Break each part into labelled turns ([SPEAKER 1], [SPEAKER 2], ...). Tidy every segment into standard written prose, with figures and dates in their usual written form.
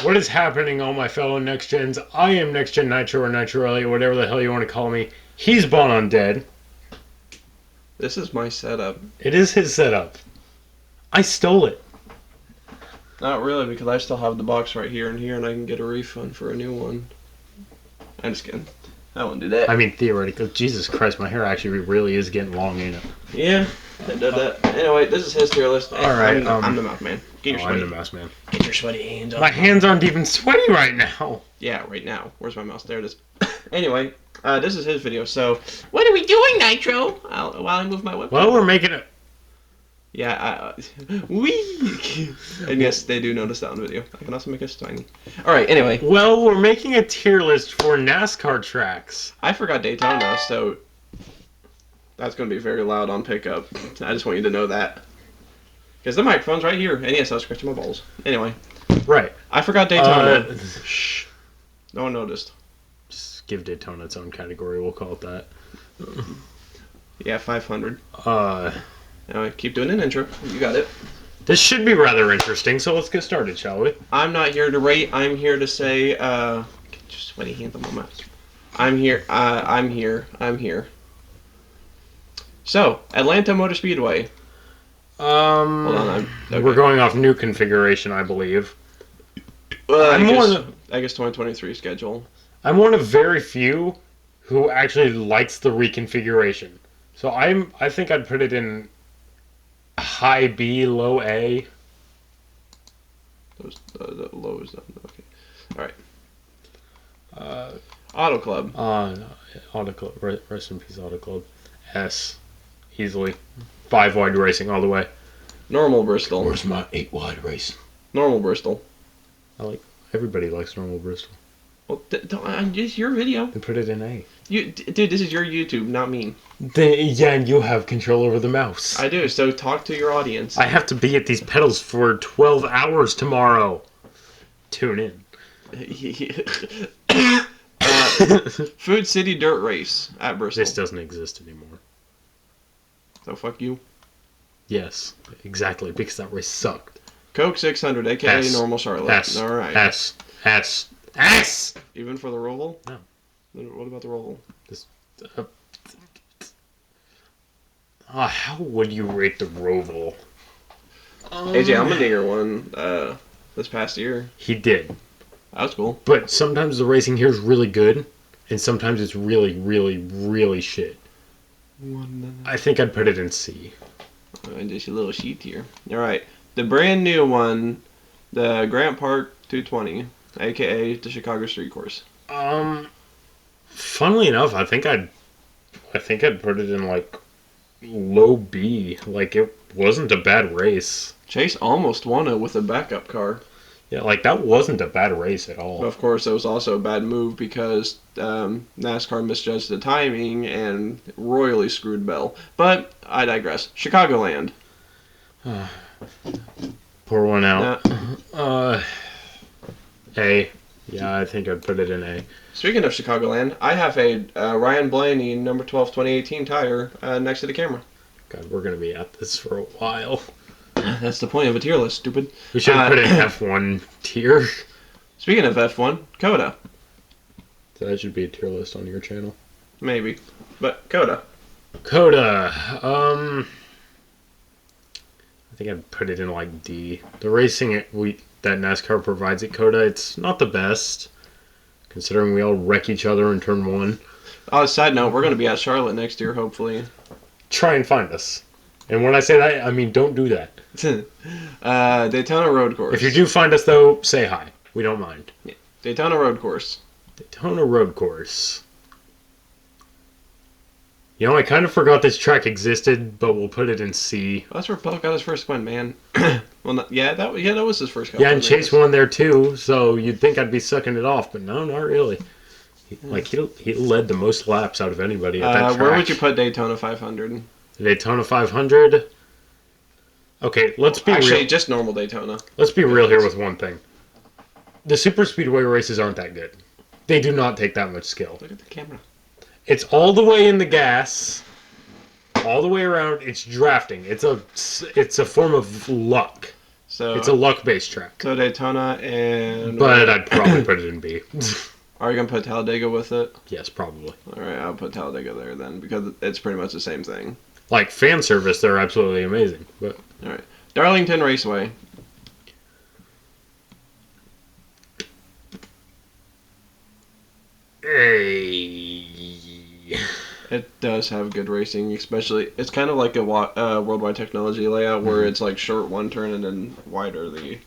[SPEAKER 1] What is happening, all my fellow Next Gens? I am Next Gen Nitro or Nitro Elliot, whatever the hell you want to call me. He's Bon Undead.
[SPEAKER 2] This is my setup.
[SPEAKER 1] It is his setup. I stole it.
[SPEAKER 2] Not really, because I still have the box right here and here, and I can get a refund for a new one. I'm just kidding. I won't do that.
[SPEAKER 1] I mean, theoretically, Jesus Christ, my hair actually really is getting long, ain't it?
[SPEAKER 2] Yeah, I did that. Anyway, this is his tier list.
[SPEAKER 1] Alright,
[SPEAKER 2] I'm the mouse man. Get your sweaty.
[SPEAKER 1] I'm the mouse man.
[SPEAKER 2] Get your sweaty hands on.
[SPEAKER 1] My hands aren't even sweaty right now.
[SPEAKER 2] Yeah, right now. Where's my mouse? There it is. Anyway, this is his video. So, what are we doing, Nitro? While I move my webcam.
[SPEAKER 1] Well, we're making it.
[SPEAKER 2] Yeah, wee. And yes, they do notice that on the video. I can also make us tiny. Alright, anyway.
[SPEAKER 1] Well, we're making a tier list for NASCAR tracks.
[SPEAKER 2] I forgot Daytona, so that's going to be very loud on pickup. I just want you to know that. Because the microphone's right here. And yes, I was scratching my balls. Anyway.
[SPEAKER 1] Right.
[SPEAKER 2] I forgot Daytona. Shh. No one noticed.
[SPEAKER 1] Just give Daytona its own category, we'll call it that.
[SPEAKER 2] Yeah, 500. Anyway, keep doing an intro. You got it.
[SPEAKER 1] This should be rather interesting, so let's get started, shall we?
[SPEAKER 2] I'm not here to rate. I'm here to say, get your sweaty hands on my mouse. I'm here. I'm here. So, Atlanta Motor Speedway.
[SPEAKER 1] Hold
[SPEAKER 2] on. Okay.
[SPEAKER 1] We're going off new configuration, I believe.
[SPEAKER 2] I guess 2023 schedule.
[SPEAKER 1] I'm one of very few who actually likes the reconfiguration. So I think I'd put it in high B, low A.
[SPEAKER 2] The low is done. Okay. All right. Auto Club.
[SPEAKER 1] Auto Club. Rest in peace, Auto Club. S. Easily. 5 wide racing all the way.
[SPEAKER 2] Normal Bristol.
[SPEAKER 1] Where's my 8 wide race?
[SPEAKER 2] Normal Bristol.
[SPEAKER 1] Everybody likes normal Bristol.
[SPEAKER 2] Well, it's your video.
[SPEAKER 1] Then put it in A.
[SPEAKER 2] Dude, this is your YouTube, not me.
[SPEAKER 1] Yeah, and you have control over the mouse.
[SPEAKER 2] I do, so talk to your audience.
[SPEAKER 1] I have to be at these pedals for 12 hours tomorrow. Tune in.
[SPEAKER 2] Food City Dirt Race at Bristol.
[SPEAKER 1] This doesn't exist anymore.
[SPEAKER 2] So fuck you.
[SPEAKER 1] Yes, exactly, because that race sucked.
[SPEAKER 2] Coke 600, aka Normal Charlotte.
[SPEAKER 1] S.
[SPEAKER 2] Alright.
[SPEAKER 1] S.
[SPEAKER 2] Even for the Roval?
[SPEAKER 1] No.
[SPEAKER 2] What about the Roval?
[SPEAKER 1] How would you rate the Roval?
[SPEAKER 2] AJ Allmendinger won this past year.
[SPEAKER 1] He did.
[SPEAKER 2] That was cool.
[SPEAKER 1] But sometimes the racing here is really good, and sometimes it's really, really, really shit. I think I'd put it in C.
[SPEAKER 2] And just a little sheet here. Alright. The brand new one, the Grant Park 220, aka the Chicago Street Course.
[SPEAKER 1] Funnily enough, I think I'd put it in like low B. Like, it wasn't a bad race.
[SPEAKER 2] Chase almost won it with a backup car.
[SPEAKER 1] Yeah, like, that wasn't a bad race at all.
[SPEAKER 2] But of course, it was also a bad move because NASCAR misjudged the timing and royally screwed Bell. But I digress. Chicagoland.
[SPEAKER 1] Pour one out. A. Yeah, I think I'd put it in A.
[SPEAKER 2] Speaking of Chicagoland, I have a Ryan Blaney number 12 2018 tire next to the camera.
[SPEAKER 1] God, we're going to be at this for a while.
[SPEAKER 2] That's the point of a tier list, stupid.
[SPEAKER 1] We should have put an F1 tier.
[SPEAKER 2] Speaking of F1, Coda.
[SPEAKER 1] So that should be a tier list on your channel.
[SPEAKER 2] Maybe. But Coda.
[SPEAKER 1] Coda. I think I'd put it in like D. The racing that NASCAR provides at Coda, it's not the best, considering we all wreck each other in turn 1.
[SPEAKER 2] Side note, we're going to be at Charlotte next year, hopefully.
[SPEAKER 1] Try and find us. And when I say that, I mean don't do that.
[SPEAKER 2] Daytona Road Course.
[SPEAKER 1] If you do find us, though, say hi. We don't mind.
[SPEAKER 2] Yeah. Daytona Road Course.
[SPEAKER 1] Daytona Road Course. You know, I kind of forgot this track existed, but we'll put it in C.
[SPEAKER 2] Well, that's where Buck got his first win, man. Well, that was his first.
[SPEAKER 1] Yeah, and Chase won there too, so you'd think I'd be sucking it off, but no, not really. He led the most laps out of anybody at that track.
[SPEAKER 2] Where would you put Daytona 500?
[SPEAKER 1] Daytona 500. Okay, let's be real.
[SPEAKER 2] Actually, just normal Daytona.
[SPEAKER 1] Let's be real here with one thing. The super speedway races aren't that good. They do not take that much skill.
[SPEAKER 2] Look at the camera.
[SPEAKER 1] It's all the way in the gas, all the way around. It's drafting. It's a form of luck.
[SPEAKER 2] So
[SPEAKER 1] It's a luck-based track.
[SPEAKER 2] So Daytona and.
[SPEAKER 1] But I'd probably put it in B.
[SPEAKER 2] Are you gonna put Talladega with it?
[SPEAKER 1] Yes, probably.
[SPEAKER 2] All right, I'll put Talladega there then because it's pretty much the same thing.
[SPEAKER 1] Like fan service, they're absolutely amazing. But
[SPEAKER 2] All right, Darlington Raceway.
[SPEAKER 1] hey,
[SPEAKER 2] It does have good racing, especially it's kind of like a worldwide technology layout where it's like short one turn and then wider the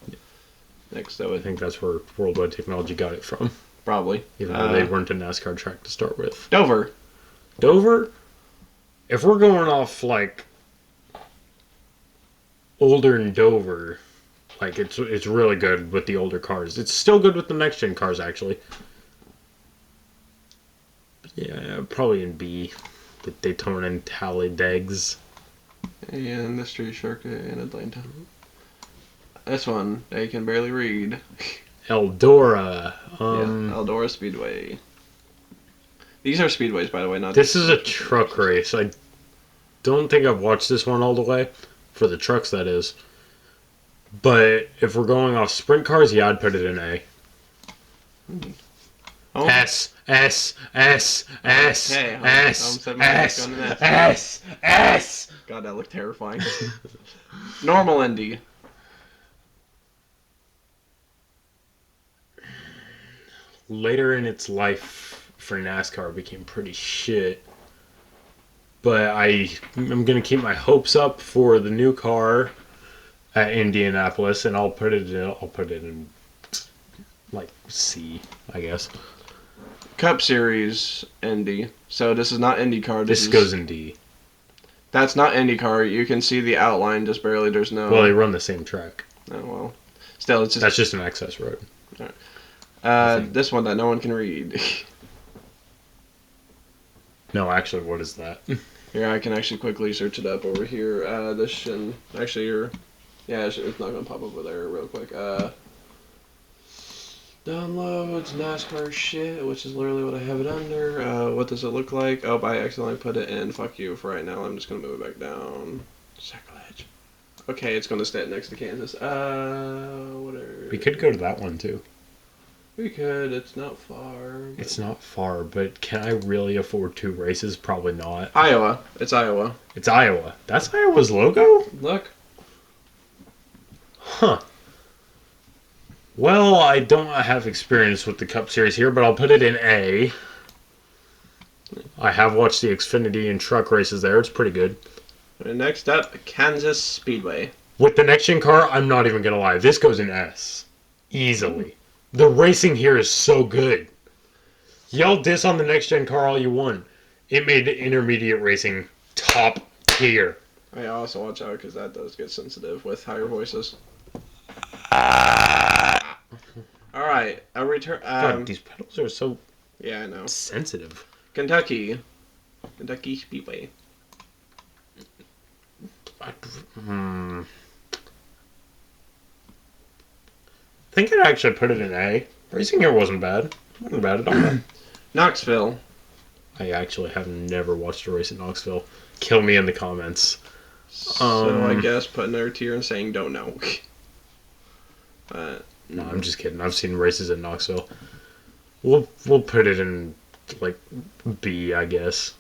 [SPEAKER 2] next to
[SPEAKER 1] I
[SPEAKER 2] it.
[SPEAKER 1] think that's where Worldwide Technology got it from.
[SPEAKER 2] Probably.
[SPEAKER 1] Even though they weren't a NASCAR track to start with.
[SPEAKER 2] Dover.
[SPEAKER 1] Dover, if we're going off like older than Dover, like it's really good with the older cars. It's still good with the next gen cars actually. Yeah, probably in B. The Daytona and Talladegs.
[SPEAKER 2] And the street circuit in Atlanta. This one, they can barely read.
[SPEAKER 1] Eldora.
[SPEAKER 2] Yeah, Eldora Speedway. These are speedways, by the way. Not
[SPEAKER 1] This is a truck race. I don't think I've watched this one all the way. For the trucks, that is. But if we're going off sprint cars, yeah, I'd put it in A.
[SPEAKER 2] Oh.
[SPEAKER 1] S, S, S, S,
[SPEAKER 2] Okay,
[SPEAKER 1] S,
[SPEAKER 2] I'm
[SPEAKER 1] S,
[SPEAKER 2] going to S.
[SPEAKER 1] S, S.
[SPEAKER 2] God, that looked terrifying. Normal Indy.
[SPEAKER 1] Later in its life for NASCAR, it became pretty shit. But I'm gonna keep my hopes up for the new car at Indianapolis, and I'll put it in like C, I guess.
[SPEAKER 2] Cup Series Indy. So this is not IndyCar.
[SPEAKER 1] This goes in D.
[SPEAKER 2] That's not IndyCar. You can see the outline just barely. There's no.
[SPEAKER 1] Well, they run the same track.
[SPEAKER 2] Oh well. Still, it's just.
[SPEAKER 1] That's just an access road.
[SPEAKER 2] This one that no one can read.
[SPEAKER 1] No, actually, what is that?
[SPEAKER 2] Here, I can actually quickly search it up over here. This should actually yeah, it's not gonna pop over there real quick. Downloads NASCAR shit, which is literally what I have it under. What does it look like? Oh, I accidentally put it in. Fuck you for right now. I'm just gonna move it back down. Sacrilege. Okay, it's gonna stay next to Kansas. Whatever.
[SPEAKER 1] We could go to that one too.
[SPEAKER 2] We could. It's not far.
[SPEAKER 1] It's not far, but can I really afford 2 races? Probably not.
[SPEAKER 2] Iowa. It's Iowa.
[SPEAKER 1] It's Iowa. That's Iowa's logo?
[SPEAKER 2] Look.
[SPEAKER 1] Huh. Well, I don't have experience with the Cup Series here, but I'll put it in A. I have watched the Xfinity and truck races there. It's pretty good.
[SPEAKER 2] And next up, Kansas Speedway.
[SPEAKER 1] With the next gen car, I'm not even going to lie. This goes in S. Easily. The racing here is so good. Yell diss on the next gen car all you want. It made intermediate racing top tier.
[SPEAKER 2] I also watch out because that does get sensitive with higher voices. All right, a return.
[SPEAKER 1] God, these pedals are so
[SPEAKER 2] Yeah, I know.
[SPEAKER 1] sensitive.
[SPEAKER 2] Kentucky Speedway.
[SPEAKER 1] I think I'd actually put it in A. Racing here wasn't bad. Wasn't bad at all.
[SPEAKER 2] Knoxville.
[SPEAKER 1] I actually have never watched a race at Knoxville. Kill me in the comments.
[SPEAKER 2] So I guess put another tier and saying don't know.
[SPEAKER 1] No, I'm just kidding. I've seen races at Knoxville. We'll put it in like B, I guess.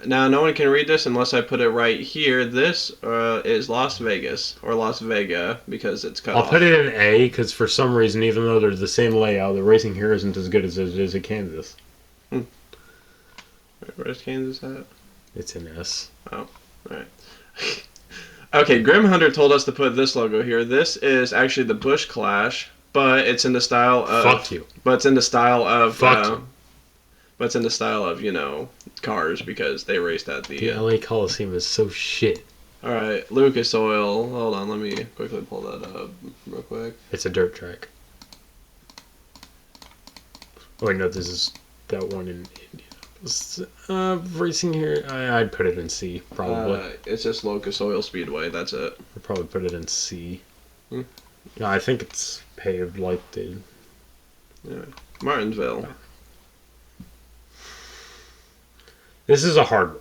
[SPEAKER 2] Now no one can read this unless I put it right here. This is Las Vegas or Las Vega because it's cut off.
[SPEAKER 1] I'll put it in A because for some reason, even though they're the same layout, the racing here isn't as good as it is at Kansas.
[SPEAKER 2] Where's Kansas at?
[SPEAKER 1] It's in S.
[SPEAKER 2] Oh, alright. Okay, Grim Hunter told us to put this logo here. This is actually the Busch Clash, but it's in the style of.
[SPEAKER 1] Fuck you.
[SPEAKER 2] But it's in the style of.
[SPEAKER 1] Fuck you.
[SPEAKER 2] But it's in the style of, cars because they raced at the.
[SPEAKER 1] The LA Coliseum is so shit.
[SPEAKER 2] Alright, Lucas Oil. Hold on, let me quickly pull that up real quick.
[SPEAKER 1] It's a dirt track. Oh, wait, no, this is that one in Indianapolis. Racing here, I'd put it in C, probably.
[SPEAKER 2] It's just Locust Oil Speedway, that's it.
[SPEAKER 1] I'd probably put it in C. No, I think it's paved like the...
[SPEAKER 2] Yeah. Martinsville.
[SPEAKER 1] This is a hard one.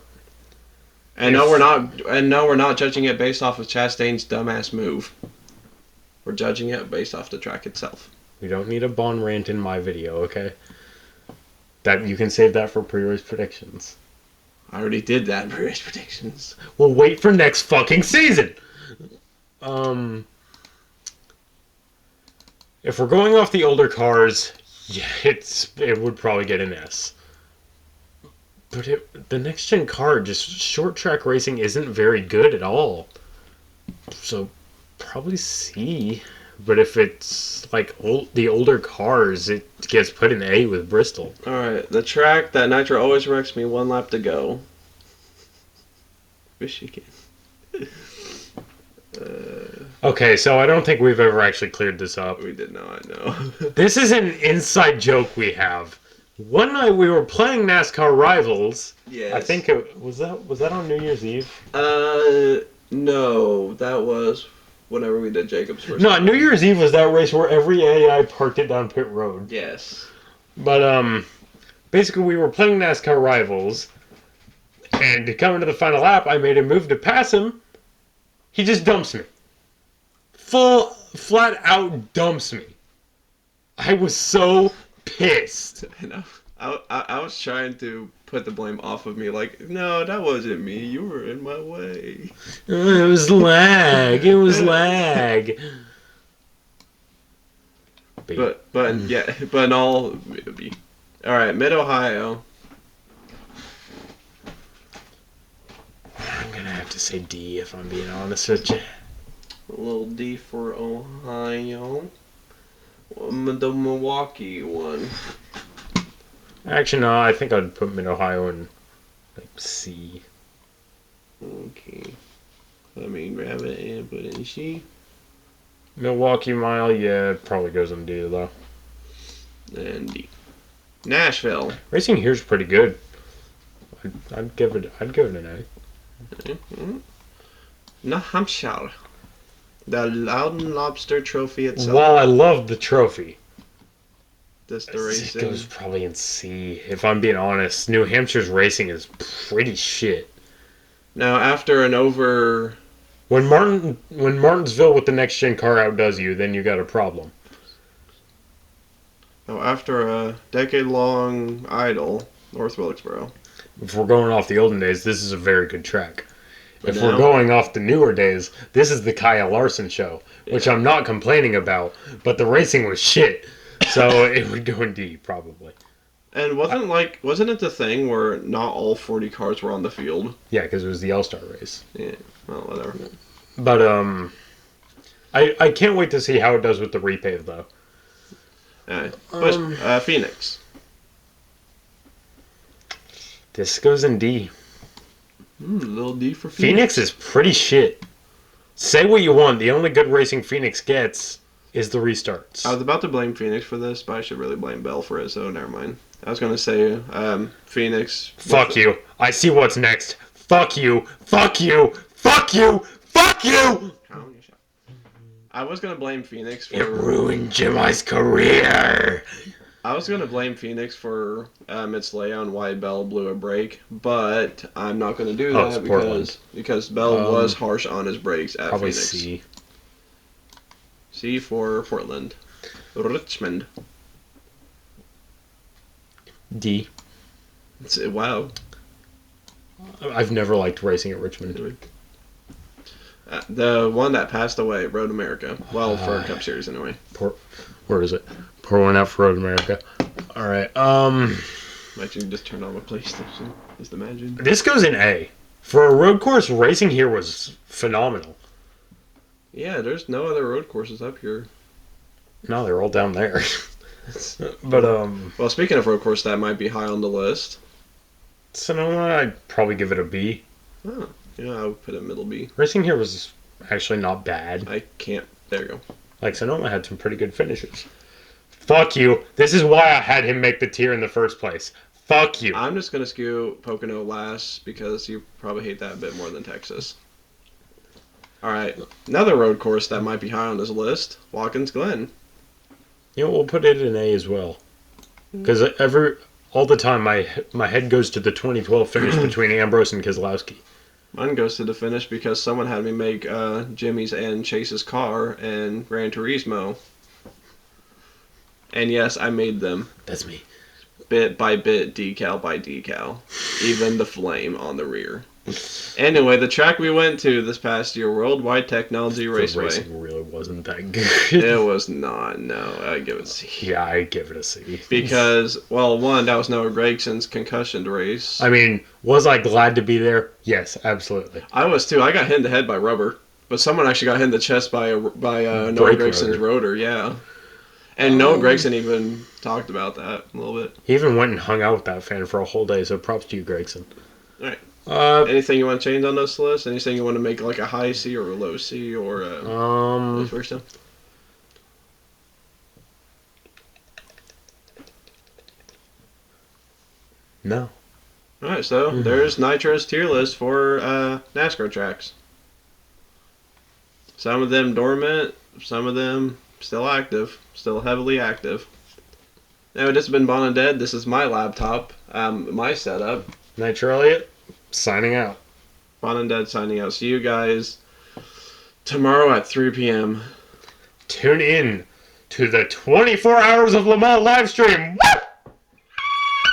[SPEAKER 2] And no, we're not. And no, we're not judging it based off of Chastain's dumbass move. We're judging it based off the track itself.
[SPEAKER 1] We don't need a Bond rant in my video, okay? That you can save that for pre-race predictions.
[SPEAKER 2] I already did that in previous predictions.
[SPEAKER 1] We'll wait for next fucking season. If we're going off the older cars, yeah, it would probably get an S. But the next gen car, just short track racing, isn't very good at all. So probably C. But if it's like the older cars, it gets put in A with Bristol.
[SPEAKER 2] Alright, the track that Nitro always wrecks me, 1 lap to go. Michigan.
[SPEAKER 1] Okay, so I don't think we've ever actually cleared this up.
[SPEAKER 2] We did not know.
[SPEAKER 1] This is an inside joke we have. One night we were playing NASCAR Rivals.
[SPEAKER 2] Yes.
[SPEAKER 1] I think it was that on New Year's Eve.
[SPEAKER 2] No, that was whenever we did Jacob's first.
[SPEAKER 1] No, New Year's Eve was that race where every AI parked it down pit road.
[SPEAKER 2] Yes.
[SPEAKER 1] But basically we were playing NASCAR Rivals, and coming to the final lap, I made a move to pass him. He just dumps me. Flat out dumps me. I was so pissed.
[SPEAKER 2] I know. I was trying to put the blame off of me, like, no, that wasn't me. You were in my way.
[SPEAKER 1] It was lag. It was lag.
[SPEAKER 2] But yeah, but in all right, Mid Ohio.
[SPEAKER 1] I'm gonna have to say D if I'm being honest with you.
[SPEAKER 2] A little D for Ohio. The Milwaukee one.
[SPEAKER 1] Actually, no. I think I'd put Mid Ohio in like C.
[SPEAKER 2] Okay. Let me grab it and put it in C.
[SPEAKER 1] Milwaukee Mile, yeah, it probably goes in D though.
[SPEAKER 2] And D. Nashville.
[SPEAKER 1] Racing here's pretty good. I'd give it an A.
[SPEAKER 2] Mm-hmm. New Hampshire. The Loudon Lobster Trophy itself.
[SPEAKER 1] While I love the trophy,
[SPEAKER 2] This the
[SPEAKER 1] it
[SPEAKER 2] racing.
[SPEAKER 1] goes probably in C. If I'm being honest, New Hampshire's racing is pretty shit.
[SPEAKER 2] Now after an over.
[SPEAKER 1] When Martinsville with the next gen car outdoes you, then you got a problem.
[SPEAKER 2] Now after a decade-long idle, North Wilkesboro.
[SPEAKER 1] If we're going off the olden days, this is a very good track.
[SPEAKER 2] But
[SPEAKER 1] If
[SPEAKER 2] now-
[SPEAKER 1] we're going off the newer days, this is the Kyle Larson show, which
[SPEAKER 2] Yeah.
[SPEAKER 1] I'm not complaining about, but the racing was shit. So it would go in D, probably.
[SPEAKER 2] And wasn't it the thing where not all 40 cars were on the field?
[SPEAKER 1] Yeah, because it was the All-Star race.
[SPEAKER 2] Yeah, well, whatever.
[SPEAKER 1] But, I can't wait to see how it does with the repave, though.
[SPEAKER 2] But Phoenix.
[SPEAKER 1] This goes in D.
[SPEAKER 2] Little D for
[SPEAKER 1] Phoenix is pretty shit. Say what you want, the only good racing Phoenix gets is the restarts.
[SPEAKER 2] I was about to blame Phoenix for this, but I should really blame Bell for it, so never mind. I was going to say Phoenix.
[SPEAKER 1] Fuck you. I see what's next. Fuck you. Fuck you. Fuck you. Fuck you!
[SPEAKER 2] I was going to blame Phoenix for...
[SPEAKER 1] It ruined Jemi's career.
[SPEAKER 2] I was going to blame Phoenix for its layout and why Bell blew a brake, but I'm not going to do
[SPEAKER 1] Oh, it's
[SPEAKER 2] that
[SPEAKER 1] Portland.
[SPEAKER 2] because Bell was harsh on his brakes at
[SPEAKER 1] Probably
[SPEAKER 2] Phoenix.
[SPEAKER 1] C.
[SPEAKER 2] C for Portland. Richmond.
[SPEAKER 1] D.
[SPEAKER 2] Wow.
[SPEAKER 1] I've never liked racing at Richmond.
[SPEAKER 2] The one that passed away, Road America. Well, for a Cup Series anyway.
[SPEAKER 1] Where is it? Pour one out for Road America. Alright,
[SPEAKER 2] Imagine you just turned on my PlayStation. Just imagine.
[SPEAKER 1] this goes in A. For a road course, racing here was phenomenal.
[SPEAKER 2] Yeah, there's no other road courses up here.
[SPEAKER 1] No, they're all down there. But,
[SPEAKER 2] Well, speaking of road course, that might be high on the list.
[SPEAKER 1] Sonoma, I'd probably give it a B.
[SPEAKER 2] Oh, yeah, I would put it middle B.
[SPEAKER 1] Racing here was actually not bad.
[SPEAKER 2] I can't. There you go.
[SPEAKER 1] Like, Sonoma had some pretty good finishes. Fuck you. This is why I had him make the tier in the first place. Fuck you.
[SPEAKER 2] I'm just going to skew Pocono last because you probably hate that a bit more than Texas. Alright, another road course that might be high on this list, Watkins Glen.
[SPEAKER 1] You know, we'll put it in A as well. Because all the time, my head goes to the 2012 finish between Ambrose and Keselowski.
[SPEAKER 2] Mine goes to the finish because someone had me make Jimmy's and Chase's car and Gran Turismo. And yes, I made them.
[SPEAKER 1] That's me.
[SPEAKER 2] Bit by bit, decal by decal. Even the flame on the rear. Anyway, the track we went to this past year, Worldwide Technology
[SPEAKER 1] The
[SPEAKER 2] Raceway.
[SPEAKER 1] racing really wasn't that good.
[SPEAKER 2] It was not, no. I'd give it a C.
[SPEAKER 1] Yeah, I'd give it a C.
[SPEAKER 2] Because, well, one, that was Noah Gregson's concussion race.
[SPEAKER 1] I mean, was I glad to be there? Yes, absolutely.
[SPEAKER 2] I was too. I got hit in the head by rubber. But someone actually got hit in the chest by Noah
[SPEAKER 1] Brake
[SPEAKER 2] Gregson's rotor, yeah. And Noah Gregson even talked about that a little bit.
[SPEAKER 1] He even went and hung out with that fan for a whole day, so props to you, Gregson.
[SPEAKER 2] Alright.
[SPEAKER 1] Uh,
[SPEAKER 2] Anything you want to change on this list? Anything you want to make like a high C or a low C or vice versa?
[SPEAKER 1] No.
[SPEAKER 2] Alright, so there's Nitro's tier list for NASCAR tracks. Some of them dormant, some of them still active, still heavily active. Now, it has been Bon and Dead. This is my laptop, my setup.
[SPEAKER 1] Nitro Elliott, signing out.
[SPEAKER 2] Bon and Dead signing out. See you guys tomorrow at 3 p.m.
[SPEAKER 1] Tune in to the 24 Hours of Le Mans live stream. Woo!